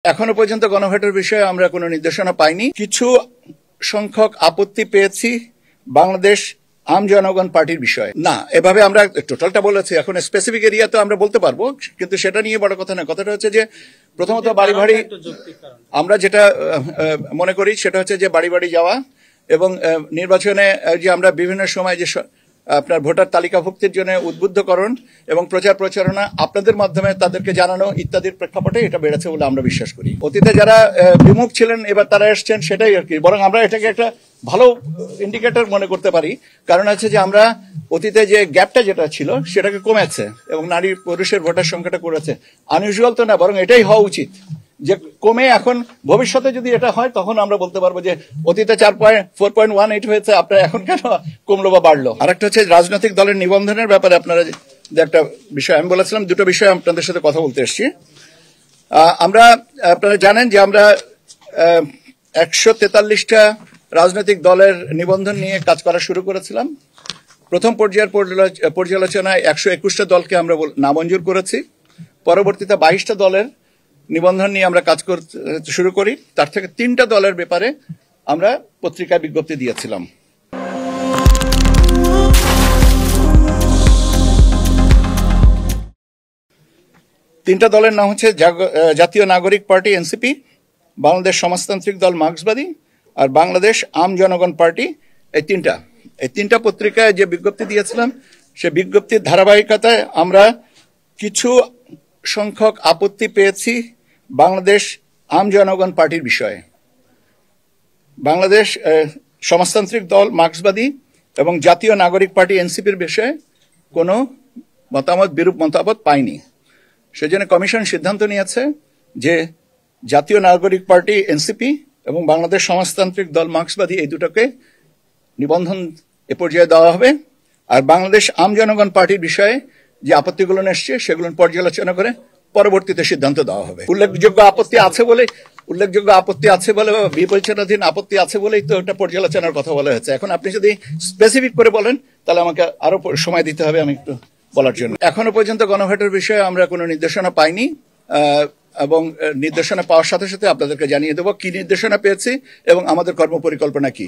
এখনো পর্যন্ত গণভোটের বিষয়ে আমরা কোনো নির্দেশনা পাইনি। কিছু সংখ্যক আপত্তি পেয়েছি বাংলাদেশ আম জনগণ পার্টির বিষয়ে। না, এভাবে আমরা টোটালটা বলেছি। এখন স্পেসিফিক এরিয়া তো আমরা বলতে পারবো, কিন্তু সেটা নিয়ে বড় কথা না। কথাটা হচ্ছে যে প্রথমত বাড়ি বাড়ি আমরা যেটা মনে করি সেটা হচ্ছে যে বাড়ি বাড়ি যাওয়া এবং নির্বাচনে যে আমরা বিভিন্ন সময় যে আপনার ভোটার তালিকাভুক্তির জন্য উদ্বুদ্ধকরণ এবং প্রচার প্রচারণা আপনাদের মাধ্যমে তাদেরকে জানানো ইত্যাদির প্রেক্ষাপটে এটা বেড়েছে বলে আমরা বিশ্বাস করি। অতীতে যারা বিমুখ ছিলেন এবার তারা এসছেন, সেটাই আর কি। বরং আমরা এটাকে একটা ভালো ইন্ডিকেটর মনে করতে পারি। কারণ হচ্ছে যে আমরা অতীতে যে গ্যাপটা যেটা ছিল সেটাকে কমেছে এবং নারী পুরুষের ভোটার সংখ্যাটা করেছে। আনইউজুয়াল তো না, বরং এটাই হওয়া উচিত যে কমে এখন ভবিষ্যতে যদি এটা হয় তখন আমরা বলতে পারবো যে অতীতে 4.18 হয়েছে, আপনার এখন কেন কমলো বা বাড়লো। আরেকটা হচ্ছে রাজনৈতিক দলের নিবন্ধনের ব্যাপারে আপনারা যে একটা বিষয় আমি বলেছিলাম, দুটো বিষয় আপনাদের সাথে কথা বলতে এসেছি। আমরা আপনারা জানেন যে আমরা 143টা রাজনৈতিক দলের নিবন্ধন নিয়ে কাজ করা শুরু করেছিলাম। প্রথম পর্যায়ের পর্যালোচনায় 121টা দলকে আমরা নামঞ্জুর করেছি। পরবর্তীতে 22টা দলের নিবন্ধন নিয়ে আমরা কাজ করতে শুরু করি। তার থেকে 3টা দলের ব্যাপারে আমরা পত্রিকায় বিজ্ঞপ্তি দিয়েছিলাম। তিনটা দলের নাম হচ্ছে জাতীয় নাগরিক পার্টি এনসিপি, বাংলাদেশ সমাজতান্ত্রিক দল মার্ক্সবাদী আর বাংলাদেশ আম জনগণ পার্টি। এই তিনটা পত্রিকায় যে বিজ্ঞপ্তি দিয়েছিলাম সে বিজ্ঞপ্তির ধারাবাহিকতায় আমরা কিছু সংখ্যক আপত্তি পেয়েছি বাংলাদেশ আম জনগণ পার্টির বিষয়ে। বাংলাদেশ সমাজতান্ত্রিক দল মার্ক্সবাদী এবং জাতীয় নাগরিক পার্টি এনসিপির বিষয়ে কোনো বিরূপ মতামত পাইনি। সেজন্য কমিশন সিদ্ধান্ত নিয়েছে যে জাতীয় নাগরিক পার্টি এনসিপি এবং বাংলাদেশ সমাজতান্ত্রিক দল মার্ক্সবাদী এই দুটোকে নিবন্ধন এ পর্যায়ে দেওয়া হবে। আর বাংলাদেশ আম জনগণ পার্টির বিষয়ে যে আপত্তিগুলো এসছে সেগুলো পর্যালোচনা করে পরবর্তীতে সিদ্ধান্ত দেওয়া হবে। উল্লেখযোগ্য আপত্তি আছে বলে বিবেচনাধীন আপত্তি আছে বলেই তো এটা পর্যালোচনার কথা বলা হয়েছে। এখন আপনি যদি স্পেসিফিক করে বলেন তাহলে আমাকে আরো সময় দিতে হবে আমি একটু বলার জন্য। এখনো পর্যন্ত গণভোটের বিষয়ে আমরা কোনো নির্দেশনা পাইনি এবং নির্দেশনা পাওয়ার সাথে সাথে আপনাদেরকে জানিয়ে দেবো কি নির্দেশনা পেয়েছি এবং আমাদের কর্মপরিকল্পনা কি।